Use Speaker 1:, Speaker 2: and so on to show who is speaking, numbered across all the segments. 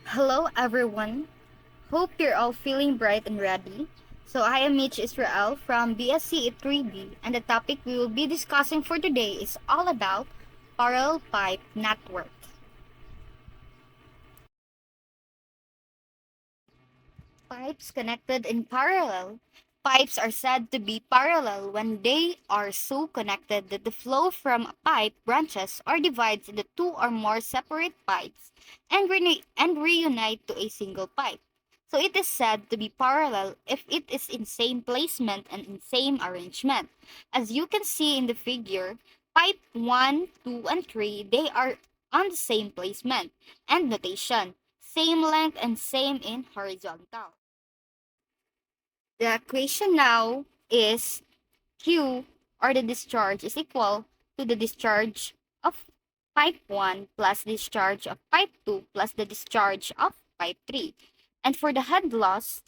Speaker 1: Hello everyone. Hope you're all feeling bright and ready. So I am Mitch Israel from BSc 3B and the topic we will be discussing for today is all about parallel pipe network. Pipes connected in parallel. Pipes are said to be parallel when they are so connected that the flow from a pipe branches or divides into two or more separate pipes and reunite to a single pipe. So it is said to be parallel if it is in same placement and in same arrangement. As you can see in the figure, pipe 1, 2, and 3, they are on the same placement and notation, same length and same in horizontal. The equation now is Q, or the discharge, is equal to the discharge of pipe 1 plus discharge of pipe 2 plus the discharge of pipe 3. And for the head loss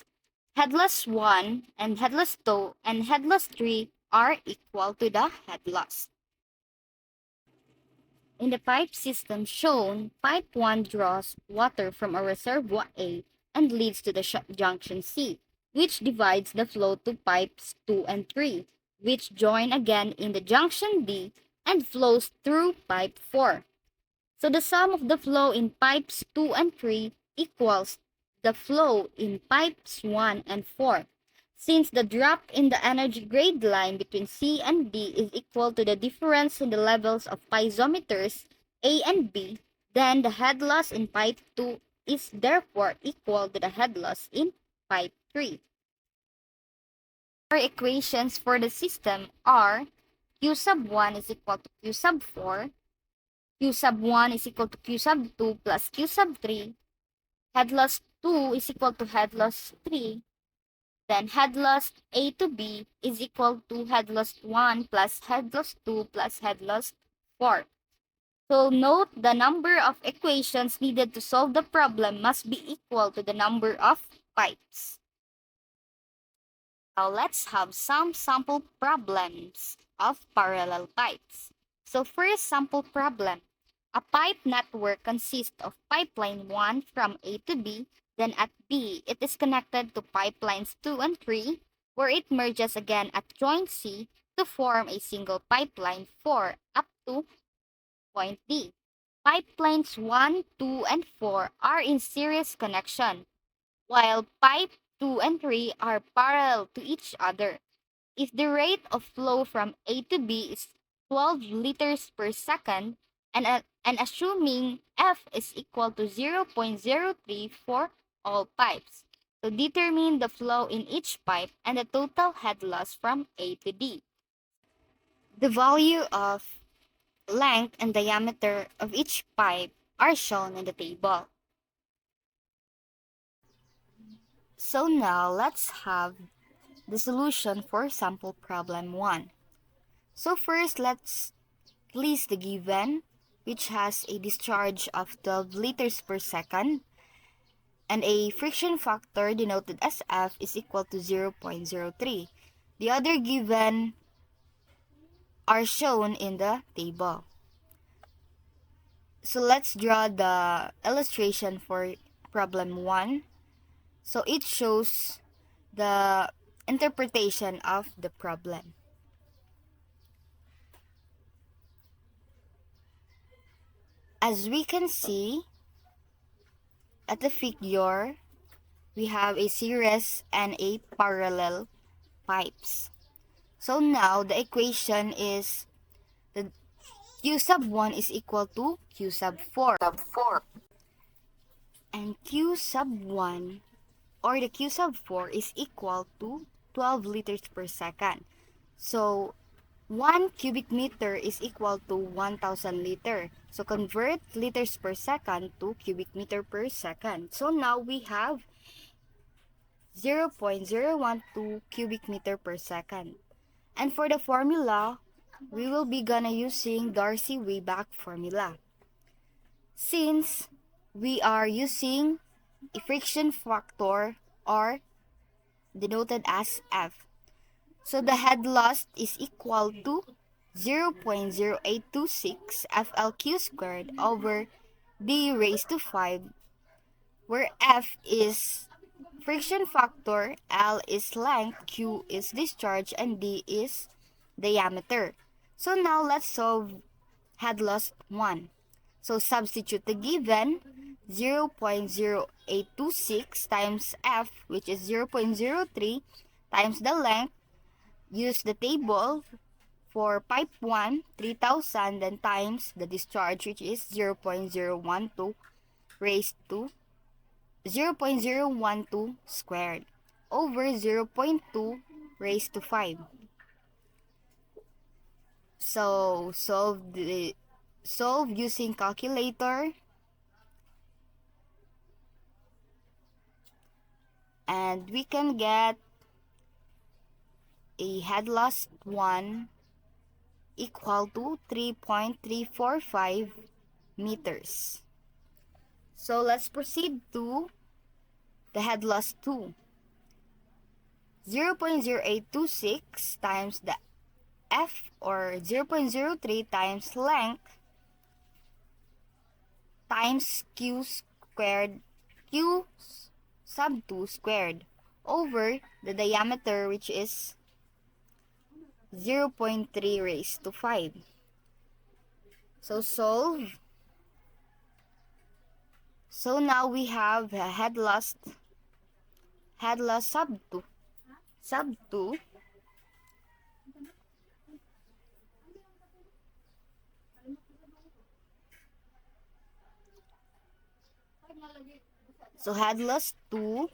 Speaker 1: 1 and head loss 2 and head loss 3 are equal to the head loss. In the pipe system shown, pipe 1 draws water from a reservoir A and leads to the junction C, which divides the flow to pipes 2 and 3, which join again in the junction D and flows through pipe 4. So the sum of the flow in pipes 2 and 3 equals the flow in pipes 1 and 4. Since the drop in the energy grade line between C and D is equal to the difference in the levels of piezometers A and B, then the head loss in pipe 2 is therefore equal to the head loss in pipe 3. Our equations for the system are Q sub 1 is equal to Q sub 4, Q sub 1 is equal to Q sub 2 plus Q sub 3, head loss 2 is equal to head loss 3, then head loss A to B is equal to head loss 1 plus head loss 2 plus head loss 4. So note the number of equations needed to solve the problem must be equal to the number of pipes. Now let's have some sample problems of parallel pipes. So first sample problem. A pipe network consists of pipeline 1 from A to B, then at B it is connected to pipelines 2 and 3, where it merges again at joint C to form a single pipeline 4 up to point D. Pipelines 1, 2, and 4 are in series connection, while pipe 2 and 3 are parallel to each other. If the rate of flow from A to B is 12 liters per second and assuming F is equal to 0.03 for all pipes, so determine the flow in each pipe and the total head loss from A to D. The value of length and diameter of each pipe are shown in the table. So now let's have the solution for sample problem 1. So first let's list the given, which has a discharge of 12 liters per second and a friction factor denoted as F is equal to 0.03. The other given are shown in the table. So let's draw the illustration for problem 1. So it shows the interpretation of the problem. As we can see at the figure, we have a series and a parallel pipes. So now the equation is the Q sub 1 is equal to Q sub 4. And Q sub 1 or the Q sub 4 is equal to 12 liters per second. So 1 cubic meter is equal to 1,000 liter. So convert liters per second to cubic meter per second. So now we have 0.012 cubic meter per second. And for the formula, we will be gonna using Darcy-Weisbach formula. Since we are using a friction factor or denoted as F. So the head loss is equal to 0.0826 FLQ squared over D raised to 5, where F is friction factor, L is length, Q is discharge, and D is diameter. So now let's solve head loss 1. So substitute the given 0.0826 times F, which is 0.03, times the length. Use the table for pipe 1, 3,000, then times the discharge, which is 0.012 raised to 0.012 squared over 0.2 raised to 5. So solve using calculator, and we can get a head loss 1 equal to 3.345 meters. So let's proceed to the head loss 2. 0.0826 times the F, or 0.03 times length, times Q squared, Q sub 2 squared, over the diameter, which is 0.3 raised to 5. So solve. So now we have a head loss sub 2. Sub 2. So head loss 2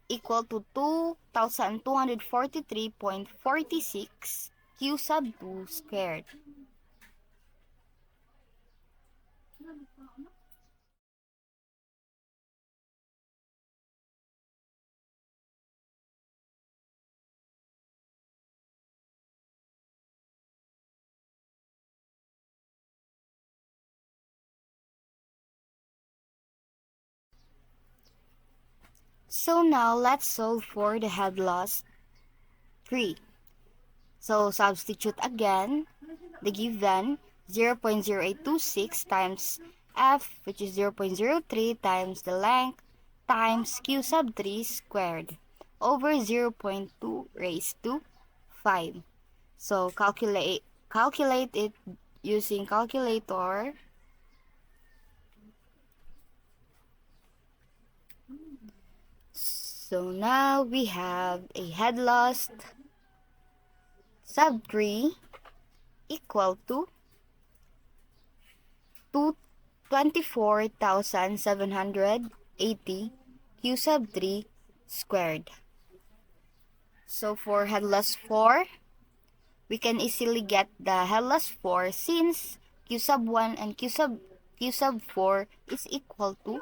Speaker 1: equal to 2,243.46 Q sub 2 squared. So now let's solve for the head loss 3. So substitute again the given 0.0826 times F, which is 0.03, times the length, times Q sub 3 squared, over 0.2 raised to 5. So calculate it using calculator. So now we have a head loss sub 3 equal to 24,780 Q sub 3 squared. So for head loss 4, we can easily get the head loss 4 since Q sub 1 and Q sub 4 is equal to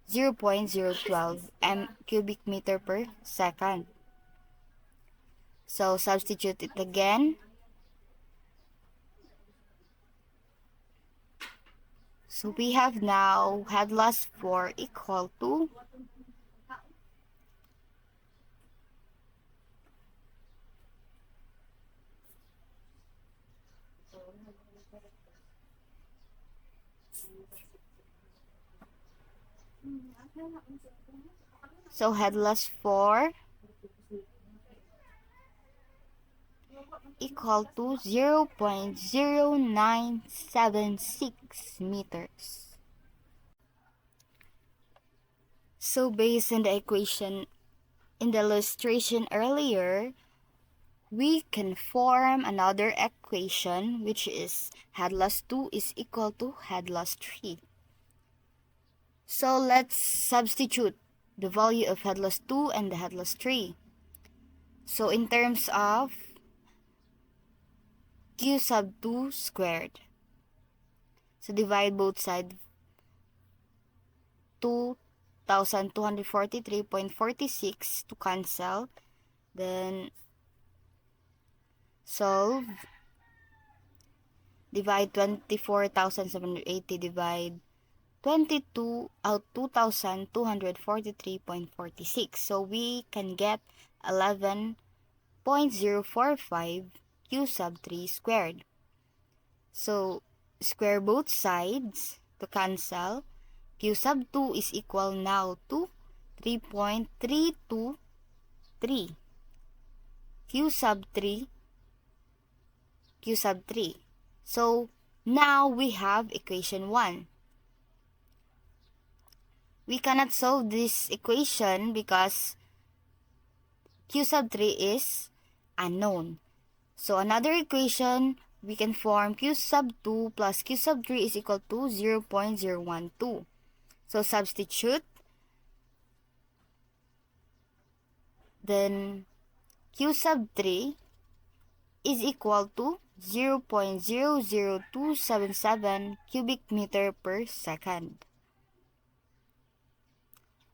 Speaker 1: 0.012 cubic meter per second. So substitute it again. So we have now head loss 4 equal to 0.0976 meters. So based on the equation in the illustration earlier, we can form another equation, which is head loss 2 is equal to head loss 3. So let's substitute the value of head loss 2 and the head loss 3. So in terms of Q sub 2 squared, so divide both sides, 2,243.46 to cancel, then solve, divide 24,780, divide 2,243.46. So we can get 11.045 Q sub 3 squared. So square both sides to cancel, Q sub 2 is equal now to 3.323 Q sub 3 Q sub 3. So now we have equation 1. We cannot solve this equation because Q sub 3 is unknown. So another equation, we can form Q sub 2 plus Q sub 3 is equal to 0.012. So substitute, then Q sub 3 is equal to 0.00277 cubic meter per second.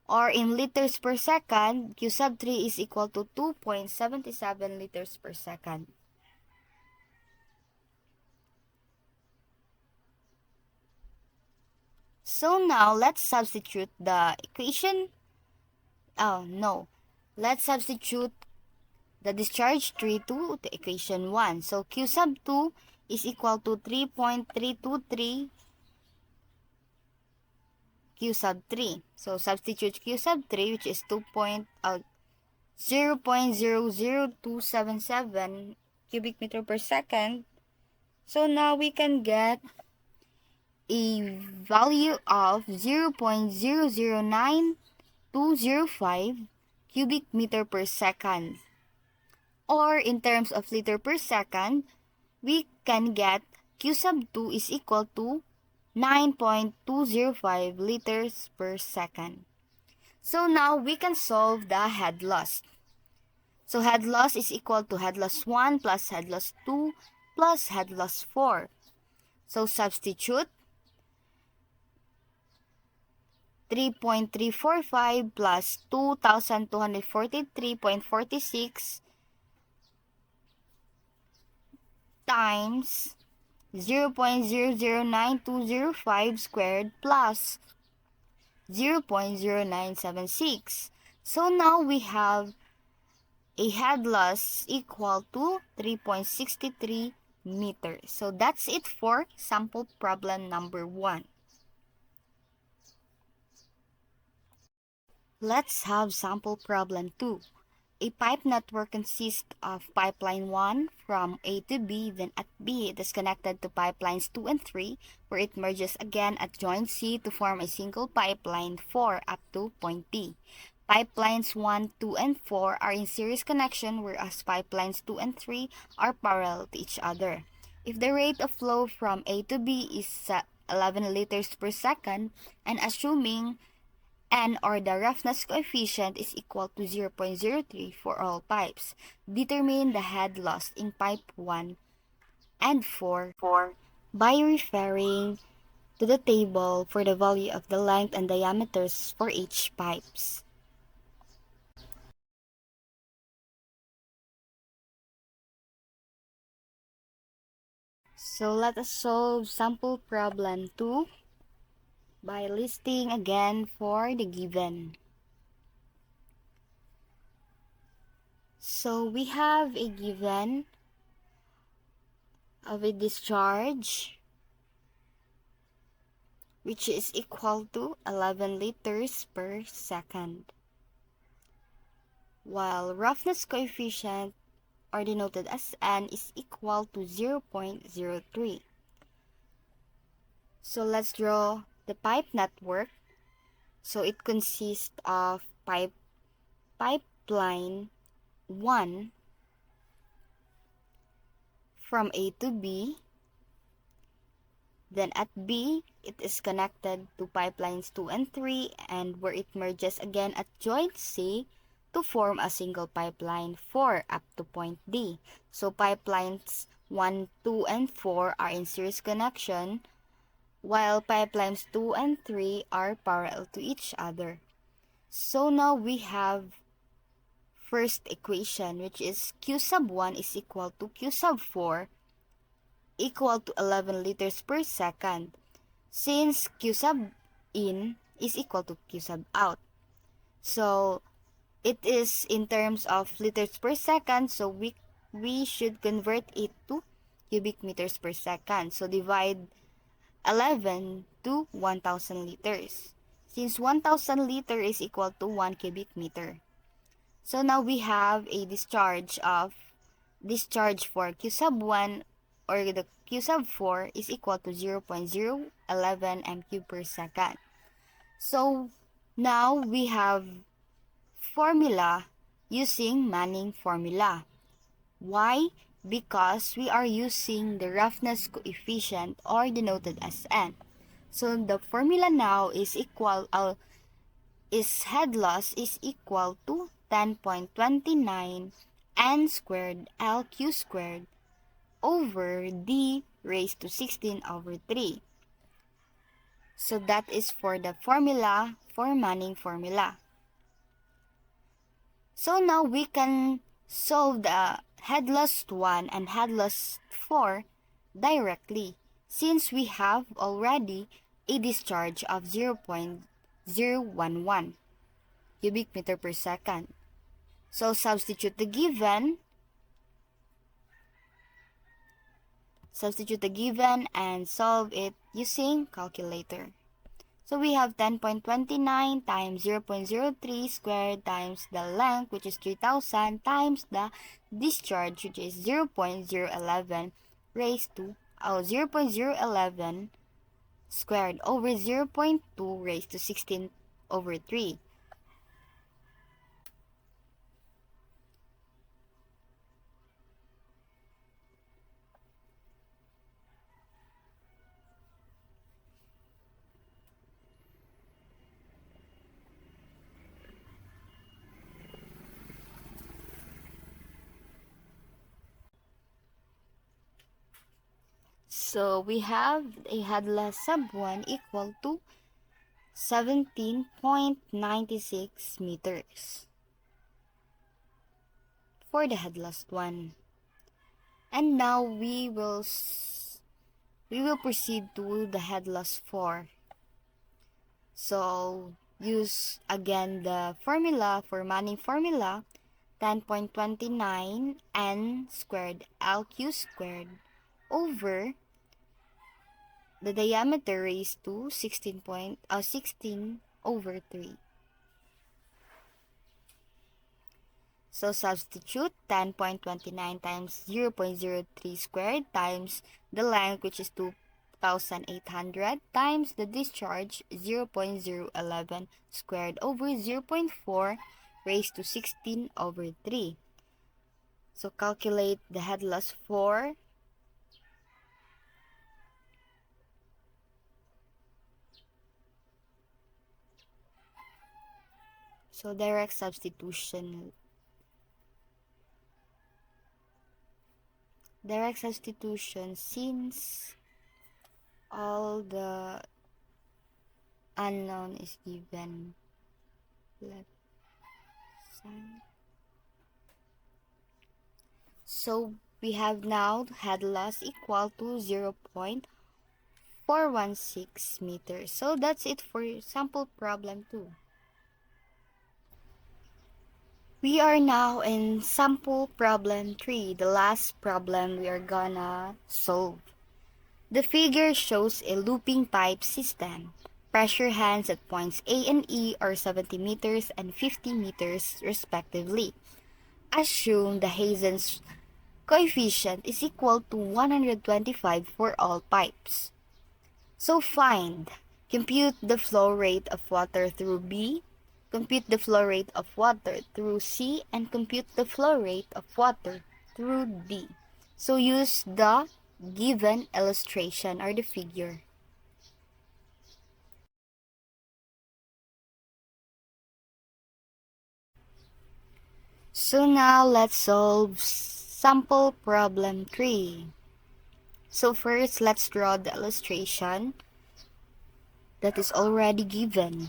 Speaker 1: Or in liters per second, Q sub 3 is equal to 2.77 liters per second. So now let's substitute the equation. Let's substitute the discharge 3 to the equation 1. So Q sub 2 is equal to 3.323 Q sub 3. So substitute Q sub 3, which is 0.00277 cubic meter per second. So now we can get a value of 0.009205 cubic meter per second. Or in terms of liter per second, we can get Q sub 2 is equal to 9.205 liters per second. So now we can solve the head loss. So head loss is equal to head loss 1 plus head loss 2 plus head loss 4. So substitute 3.345 plus 2,243.46 times 0.009205 squared plus 0.0976. So now we have a head loss equal to 3.63 meters. So that's it for sample problem number 1. Let's have sample problem 2. A pipe network consists of pipeline 1 from A to B, then at B it is connected to pipelines 2 and 3, where it merges again at joint C to form a single pipeline 4 up to point D. Pipelines 1, 2, and 4 are in series connection, whereas pipelines 2 and 3 are parallel to each other. If the rate of flow from A to B is 11 liters per second, and assuming N, or the roughness coefficient, is equal to 0.03 for all pipes, determine the head loss in pipe 1 and 4 by referring to the table for the value of the length and diameters for each pipes. So let us solve sample problem 2 by listing again for the given. So we have a given of a discharge which is equal to 11 liters per second, while roughness coefficient, or denoted as N, is equal to 0.03. So let's draw the pipe network. So it consists of pipeline 1 from A to B. Then at B, it is connected to pipelines 2 and 3, and where it merges again at joint C to form a single pipeline 4 up to point D. So pipelines 1, 2, and 4 are in series connection, while pipelines 2 and 3 are parallel to each other. So now we have first equation, which is Q sub 1 is equal to Q sub 4 equal to 11 liters per second, since Q sub in is equal to Q sub out. So it is in terms of liters per second, so we should convert it to cubic meters per second. So divide 11 to 1,000 liters. since 1,000 liter is equal to 1 cubic meter. So now we have a discharge for Q sub 1 or the Q sub 4 is equal to 0.011 m cube per second. So now we have formula using Manning formula. Why? Because we are using the roughness coefficient or denoted as N. So the formula now is head loss is equal to 10.29 N squared LQ squared over D raised to 16 over 3. So that is for the formula for Manning formula. So now we can solve the head loss 1 and head loss 4 directly since we have already a discharge of 0.011 cubic meter per second. So substitute the given and solve it using calculator. So we have 10.29 times 0.03 squared times the length, which is 3,000, times the discharge, which is 0.011 raised to 0.011 squared over 0.2 raised to 16 over 3. So we have a head loss sub 1 equal to 17.96 meters for the head loss 1. And now we will proceed to the head loss 4. So use again the formula for Manning formula, 10.29 N squared LQ squared over the diameter raised to 16 over 3. So substitute 10.29 times 0.03 squared times the length, which is 2,800, times the discharge 0.011 squared over 0.4 raised to 16 over 3. So calculate the head loss 4. So direct substitution since all the unknown is given. Left side. So we have now head loss equal to 0.416 meters. So that's it for sample problem 2. We are now in sample problem 3, the last problem we are gonna solve. The figure shows a looping pipe system. Pressure hands at points A and E are 70 meters and 50 meters respectively. Assume the Hazen's coefficient is equal to 125 for all pipes. So compute the flow rate of water through B, compute the flow rate of water through C, and compute the flow rate of water through D. So use the given illustration or the figure. So now let's solve sample problem 3. So first, let's draw the illustration that is already given.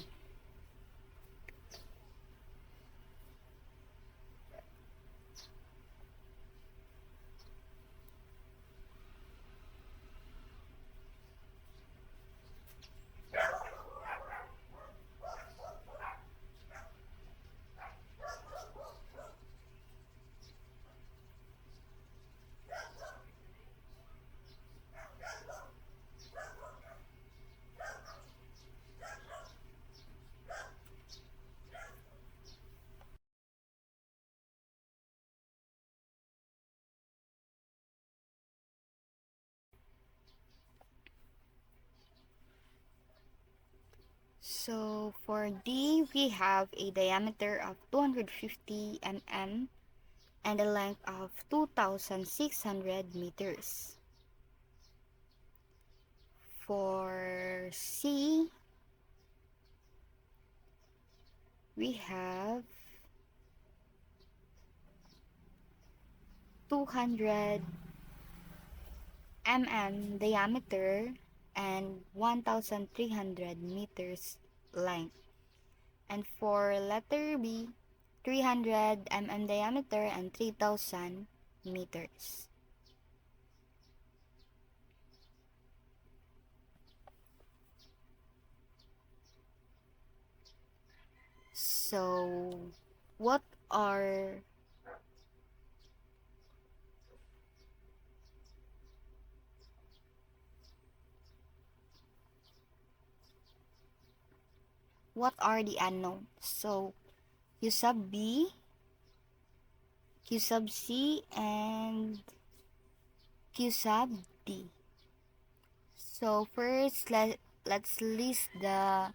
Speaker 1: So for D, we have a diameter of 250 mm and a length of 2,600 meters. For C, we have 200 mm diameter and 1,300 meters length. And for letter B, 300 mm diameter and 3,000 meters. So, what are the unknowns? So, Q sub B, Q sub C, and Q sub D. So first, let's list the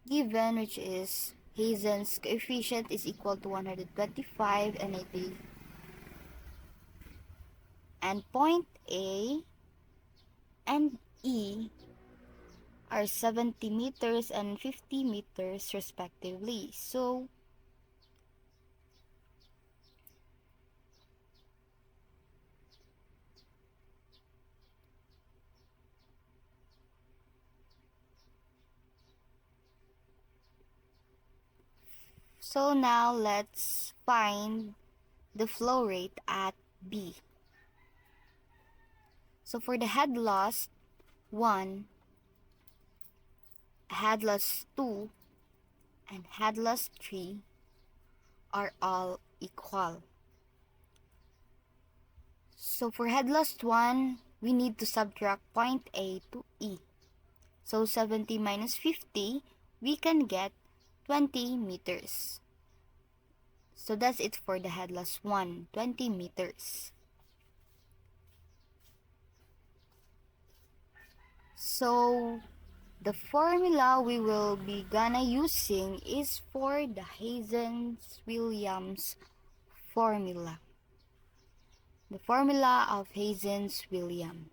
Speaker 1: given, which is Hazen's coefficient is equal to 125 and 80. And point A and E are 70 meters and 50 meters respectively. So now let's find the flow rate at B. So for the head loss 1, head loss 2, and head loss 3 are all equal. So for head loss 1, we need to subtract point A to E. So 70 minus 50, we can get 20 meters. So that's it for the head loss 1, 20 meters. So the formula we will be gonna using is for the Hazen-Williams formula. The formula of Hazen-Williams.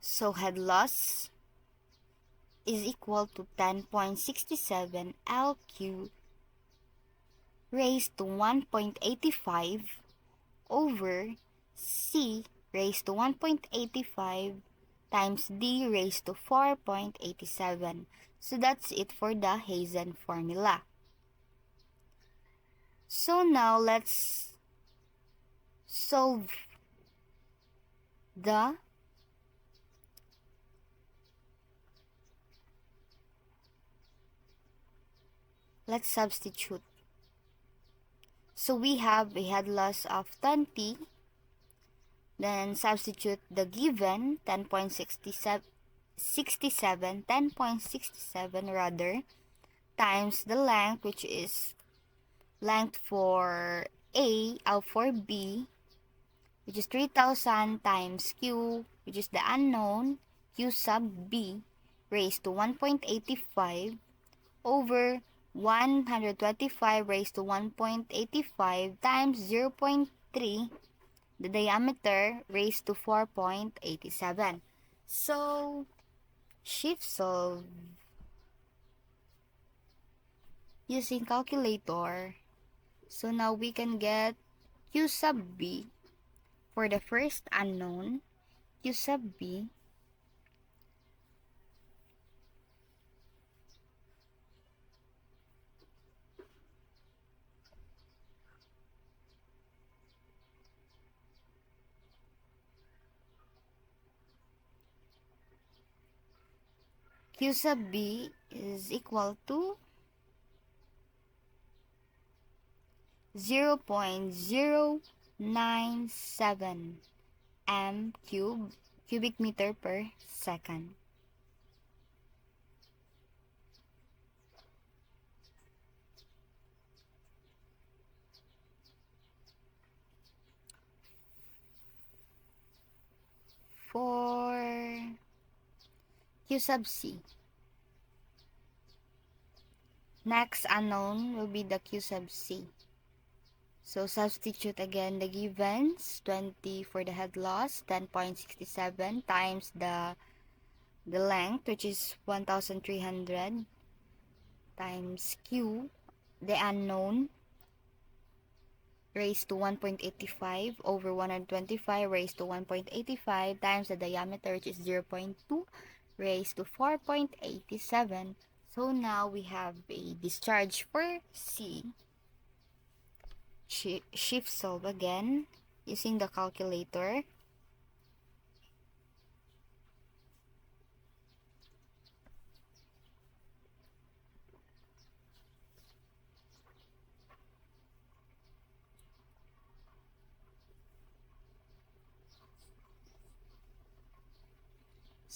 Speaker 1: So head loss is equal to 10.67 LQ raised to 1.85 over C raised to 1.85 times D raised to 4.87. So that's it for the Hazen formula. So now let's solve the let's substitute. So we have a head loss of 20, then substitute the given 10.67 rather, times the length, which is length for A, for B, which is 3,000 times Q, which is the unknown, Q sub B, raised to 1.85 over 125 raised to 1.85 times 0.3, the diameter raised to 4.87. So, shift solve using calculator. So now we can get Q sub B for the first unknown. Q sub B Q sub B is equal to 0.097 m cubic meter per second. Q sub C. Next unknown will be the Q sub C. So substitute again the givens, 20 for the head loss, 10.67 times the length, which is 1,300, times Q, the unknown, raised to 1.85 over 125 raised to 1.85 times the diameter, which is 0.2 raised to 4.87. So now we have a discharge for C. Shift solve again using the calculator.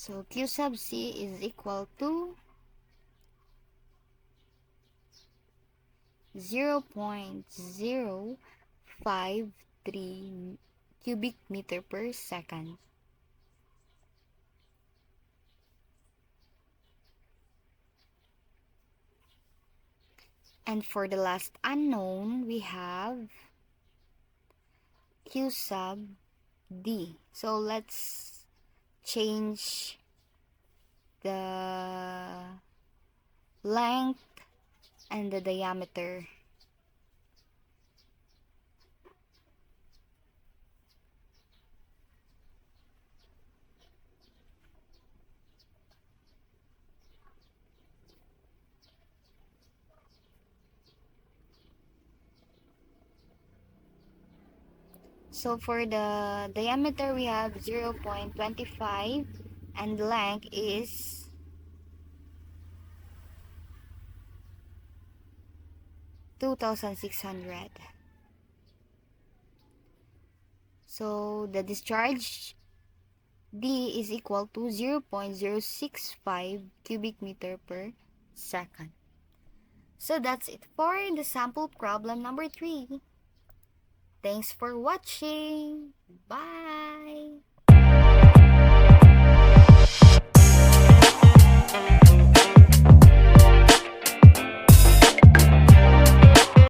Speaker 1: So Q sub C is equal to 0.053 cubic meter per second. And for the last unknown, we have Q sub D. So let's change the length and the diameter. So for the diameter, we have 0.25 and the length is 2,600. So the discharge D is equal to 0.065 cubic meter per second. So that's it for the sample problem number 3. Thanks for watching. Bye.